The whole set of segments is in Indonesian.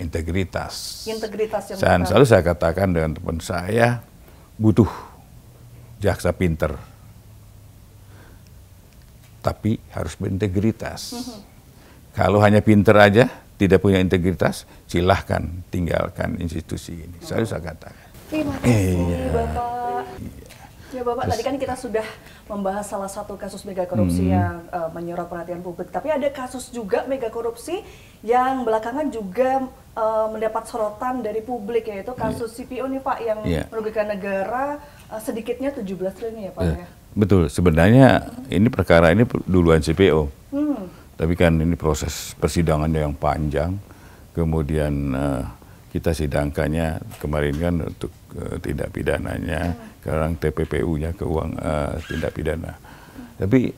integritas. Integritas yang Dan selalu saya katakan dengan teman saya, butuh jaksa pinter, tapi harus berintegritas. Kalau hanya pinter aja, tidak punya integritas, silahkan tinggalkan institusi ini. Selalu saya katakan. Terima kasih Bapak. Ya Bapak, tadi kan kita sudah membahas salah satu kasus mega korupsi yang menyorot perhatian publik. Tapi ada kasus juga mega korupsi yang belakangan juga mendapat sorotan dari publik, yaitu kasus CPO nih Pak, yang merugikan negara sedikitnya 17 triliun ya Pak ya. Betul, sebenarnya ini perkara ini duluan CPO. Tapi kan ini proses persidangannya yang panjang, kemudian kita sidangkannya kemarin kan untuk tindak pidananya, sekarang TPPU-nya ke uang tindak pidana. Tapi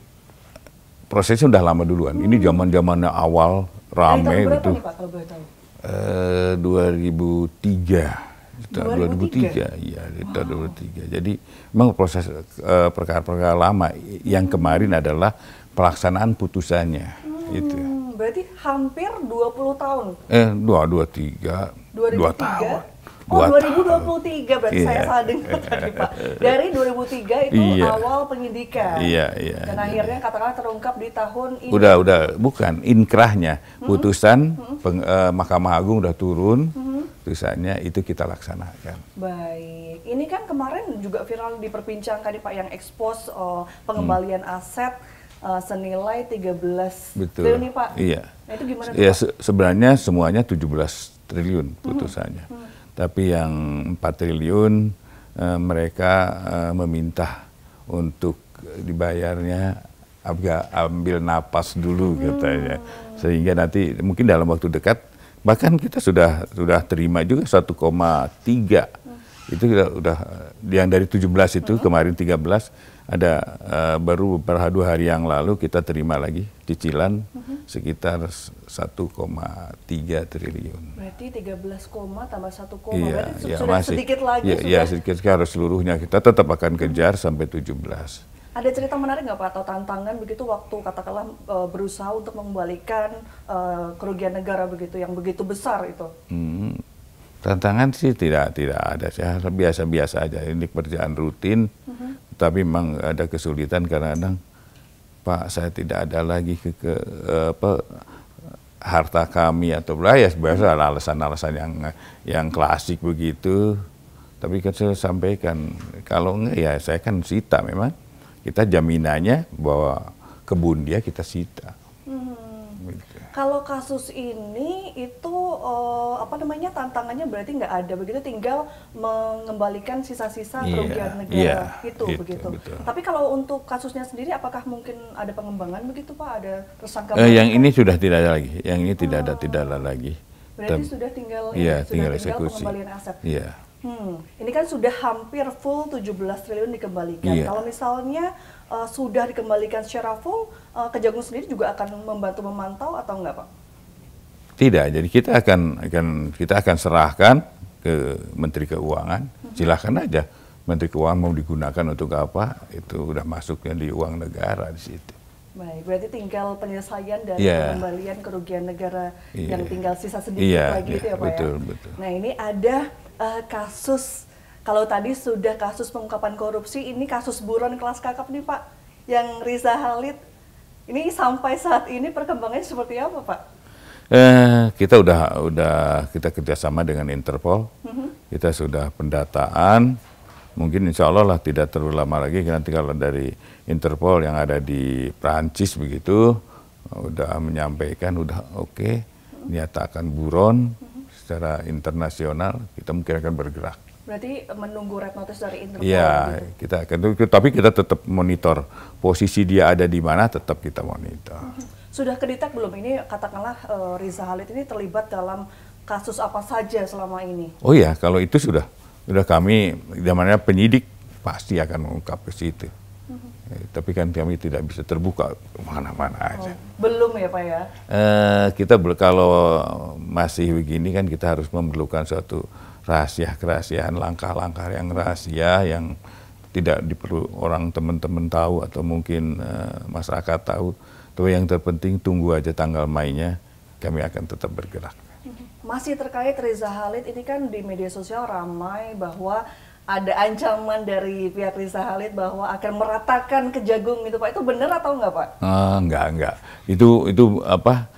prosesnya udah lama duluan. Ini zaman-zamannya awal rame gitu. Nih, Pak, kalau boleh tahu? 2003. 2003, iya, wow. 2003. Jadi memang proses perkara-perkara lama. Yang kemarin adalah pelaksanaan putusannya. Itu. Berarti hampir 20 tahun. 23. 2 tahun. Oh, 2023 berarti saya salah dengar tadi Pak. Dari 2003 itu awal penyidikan. Dan akhirnya katakanlah terungkap di tahun ini. Udah, bukan inkrahnya. Putusan Mahkamah Agung udah turun. Putusannya itu kita laksanakan. Baik. Ini kan kemarin juga viral diperbincangkan nih Pak, yang ekspos pengembalian aset senilai 13 triliun nih Pak. Iya. Nah, itu gimana ya, Pak? Sebenarnya semuanya 17 triliun putusannya. Tapi yang 4 triliun mereka meminta untuk dibayarnya ambil napas dulu katanya. Sehingga nanti mungkin dalam waktu dekat, bahkan kita sudah terima juga 1,3. Itu kita udah yang dari 17 itu kemarin 13 ada baru beberapa 2 hari yang lalu kita terima lagi cicilan sekitar 1,3 triliun. Berarti 13, tambah 1, iya, berarti sudah masih, sedikit lagi. Iya, sedikit harus seluruhnya. Kita tetap akan kejar sampai 17. Ada cerita menarik nggak Pak, atau tantangan begitu waktu katakanlah berusaha untuk mengembalikan kerugian negara begitu yang begitu besar itu? Tantangan sih tidak ada, saya biasa-biasa aja. Ini pekerjaan rutin, tapi memang ada kesulitan karena kadang, Pak, saya tidak ada lagi harta kami atau ya biasa alasan-alasan yang klasik begitu. Tapi kan saya sampaikan, kalau enggak ya saya kan sita memang. Kita jaminannya bahwa kebun dia kita sita. Gitu. Kalau kasus ini itu tantangannya berarti nggak ada begitu, tinggal mengembalikan sisa-sisa kerugian negara itu begitu. Betul. Tapi kalau untuk kasusnya sendiri, apakah mungkin ada pengembangan begitu Pak? Ada tersangka? Yang ini sudah tidak ada lagi. Yang ini tidak ada lagi. Berarti sudah tinggal eksekusi. Pengembalian aset. Iya. Ini kan sudah hampir full 17 triliun dikembalikan. Kalau misalnya sudah dikembalikan secara full, Kejagung sendiri juga akan membantu memantau atau enggak Pak? Tidak, jadi kita akan serahkan ke Menteri Keuangan. Silakan aja Menteri Keuangan mau digunakan untuk apa, itu udah masuknya di uang negara di situ. Baik, berarti tinggal penyelesaian dan pengembalian kerugian negara yang tinggal sisa sedikit lagi itu ya Pak betul. Nah ini ada kasus, kalau tadi sudah kasus pengungkapan korupsi, ini kasus buron kelas kakap nih Pak, yang Riza Khalid. Ini sampai saat ini perkembangannya seperti apa Pak? Kita kita kerjasama dengan Interpol, kita sudah pendataan, mungkin insya Allah lah tidak terlalu lama lagi, nanti kalau dari Interpol yang ada di Prancis begitu, udah menyampaikan, udah oke, nyatakan buron secara internasional, kita mungkin akan bergerak. Berarti menunggu red notice dari Interpol? Iya, gitu? Tapi kita tetap monitor posisi dia ada di mana, tetap kita monitor. Sudah kedetek belum ini, katakanlah Riza Khalid ini terlibat dalam kasus apa saja selama ini? Oh iya, kalau itu sudah kami, zamannya penyidik pasti akan mengungkap ke situ. Tapi kan kami tidak bisa terbuka mana-mana aja. Belum ya Pak ya? Kita kalau masih begini kan kita harus memerlukan suatu kerahasiaan, langkah-langkah yang rahasia yang tidak diperlu orang teman-teman tahu atau mungkin masyarakat tahu. Tapi yang terpenting tunggu aja tanggal mainnya, kami akan tetap bergerak. masih terkait Riza Khalid, ini kan di media sosial ramai bahwa ada ancaman dari pihak Riza Khalid bahwa akan meratakan Kejagung gitu Pak. Itu benar atau enggak Pak? Enggak. Itu apa?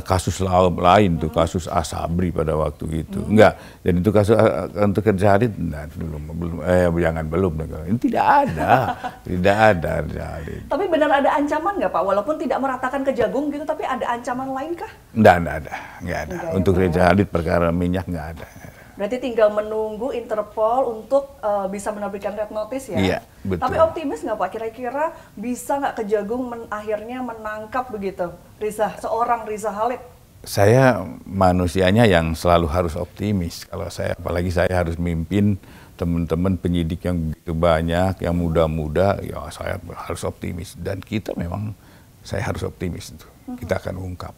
Kasus lain tuh, kasus Asabri pada waktu itu. Enggak. Jadi itu kasus untuk Riza Khalid, nah, belum. Ini tidak ada Riza Khalid. Tapi benar ada ancaman nggak Pak? Walaupun tidak meratakan Kejagung gitu, tapi ada ancaman lain kah? Enggak ada. Untuk Riza Khalid perkara minyak enggak ada. Berarti tinggal menunggu Interpol untuk bisa menerbitkan red notice ya? Iya, betul. Tapi optimis nggak Pak? Kira-kira bisa nggak Kejagung akhirnya menangkap begitu seorang Riza Khalid? Saya manusianya yang selalu harus optimis. Apalagi saya harus mimpin teman-teman penyidik yang begitu banyak, yang muda-muda, ya saya harus optimis. Dan saya harus optimis itu. Kita akan ungkap.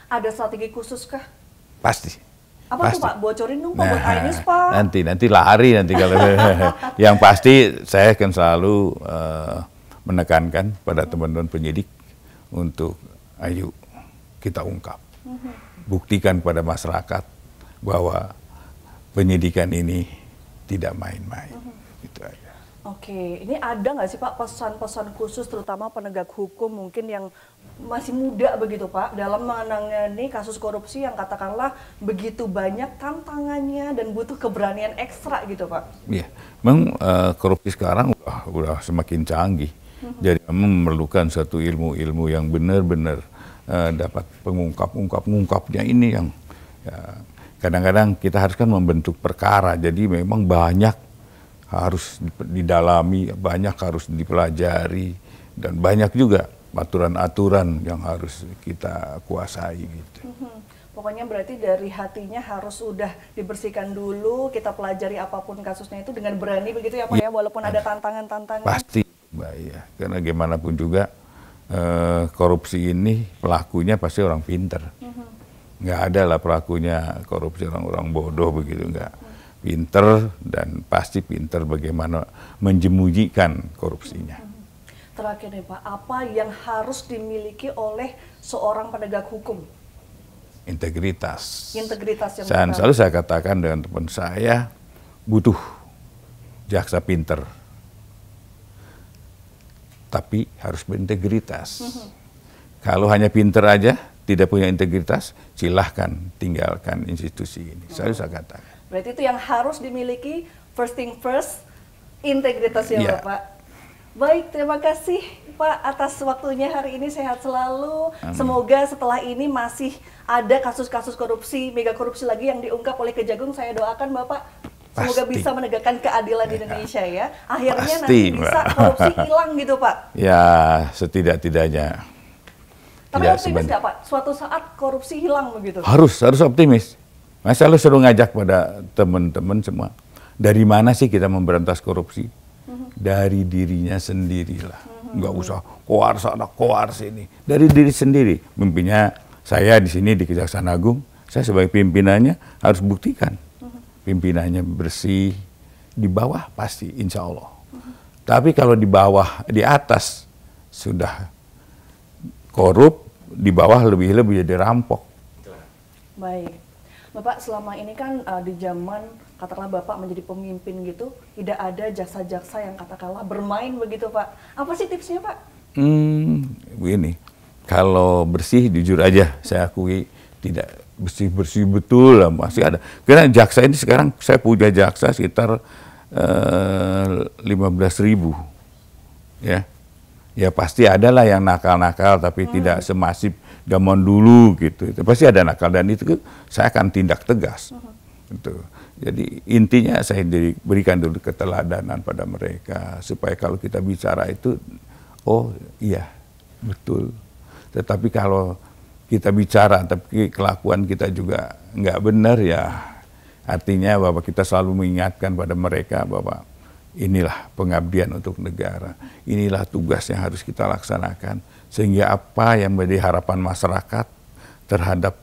Ada strategi khusus kah? Pasti. Apa tuh Pak? Bocorin dong Pak, buat Ainis Pak. Nanti lari kalau yang pasti saya akan selalu menekankan pada teman-teman penyidik untuk ayo kita ungkap. Buktikan pada masyarakat bahwa penyidikan ini tidak main-main. Itu aja. Oke, ini ada nggak sih Pak pesan-pesan khusus terutama penegak hukum mungkin yang masih muda begitu Pak dalam menangani kasus korupsi yang katakanlah begitu banyak tantangannya dan butuh keberanian ekstra gitu Pak? Iya, memang korupsi sekarang udah semakin canggih, jadi memang memerlukan satu ilmu-ilmu yang benar-benar dapat mengungkapnya ini yang kadang-kadang kita harus kan membentuk perkara, jadi memang banyak harus didalami, banyak harus dipelajari, dan banyak juga aturan-aturan yang harus kita kuasai gitu. Pokoknya berarti dari hatinya harus udah dibersihkan dulu, kita pelajari apapun kasusnya itu dengan berani begitu ya Pak ya, walaupun ada tantangan-tantangan. Pasti, Mbak, ya. Karena gimana pun juga korupsi ini pelakunya pasti orang pinter. Nggak ada lah pelakunya korupsi orang-orang bodoh begitu, nggak. Pinter, dan pasti pinter bagaimana menjemujikan korupsinya. Terakhir nih Pak, apa yang harus dimiliki oleh seorang penegak hukum? Integritas. Integritas yang Dan selalu saya katakan dengan teman saya, butuh jaksa pinter, tapi harus berintegritas. Kalau hanya pinter aja, tidak punya integritas, silahkan tinggalkan institusi ini. Selalu saya katakan. Berarti itu yang harus dimiliki, first thing first, integritas ya Bapak. Baik, terima kasih Pak atas waktunya hari ini, sehat selalu. Amin. Semoga setelah ini masih ada kasus-kasus korupsi, mega korupsi lagi yang diungkap oleh Kejagung. Saya doakan Bapak semoga bisa menegakkan keadilan di Indonesia ya. Akhirnya nanti bisa korupsi hilang gitu Pak. Ya, setidak-tidaknya. Tapi optimis nggak Pak? Suatu saat korupsi hilang begitu? Harus optimis. Saya selalu suruh ngajak pada teman-teman semua. Dari mana sih kita memberantas korupsi? Dari dirinya sendirilah. Nggak usah koar sana, koar sini. Dari diri sendiri. Pimpinnya saya di sini di Kejaksaan Agung, saya sebagai pimpinannya harus buktikan. Pimpinannya bersih, di bawah pasti insya Allah. Tapi kalau di bawah, di atas sudah korup, di bawah lebih-lebih jadi rampok. Baik. Bapak selama ini kan di zaman katakanlah Bapak menjadi pemimpin gitu, tidak ada jaksa-jaksa yang katakanlah bermain begitu Pak. Apa sih tipsnya Pak? Begini, kalau bersih jujur aja saya akui tidak bersih-bersih betul lah, masih ada. Karena jaksa ini sekarang saya punya jaksa sekitar 15.000 ya. Ya pasti ada lah yang nakal-nakal tapi tidak semasif zaman dulu gitu. Itu pasti ada nakal dan itu saya akan tindak tegas. Gitu. Jadi intinya saya berikan dulu keteladanan pada mereka supaya kalau kita bicara itu oh iya betul. Tetapi kalau kita bicara tapi kelakuan kita juga nggak benar ya artinya bahwa kita selalu mengingatkan pada mereka bahwa inilah pengabdian untuk negara, inilah tugas yang harus kita laksanakan, sehingga apa yang menjadi harapan masyarakat terhadap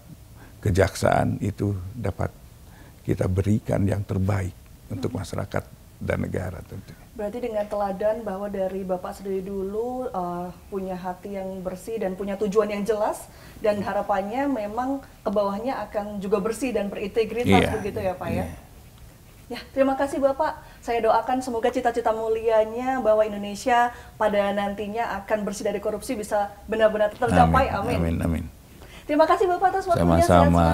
kejaksaan itu dapat kita berikan yang terbaik untuk masyarakat dan negara tentunya. Berarti dengan teladan bahwa dari Bapak sendiri dulu punya hati yang bersih dan punya tujuan yang jelas, dan harapannya memang ke bawahnya akan juga bersih dan berintegritas, begitu ya Pak ya? Ya, terima kasih Bapak. Saya doakan semoga cita-cita mulianya bahwa Indonesia pada nantinya akan bersih dari korupsi bisa benar-benar tercapai. Amin. Amin. Terima kasih Bapak atas waktunya. Sama-sama.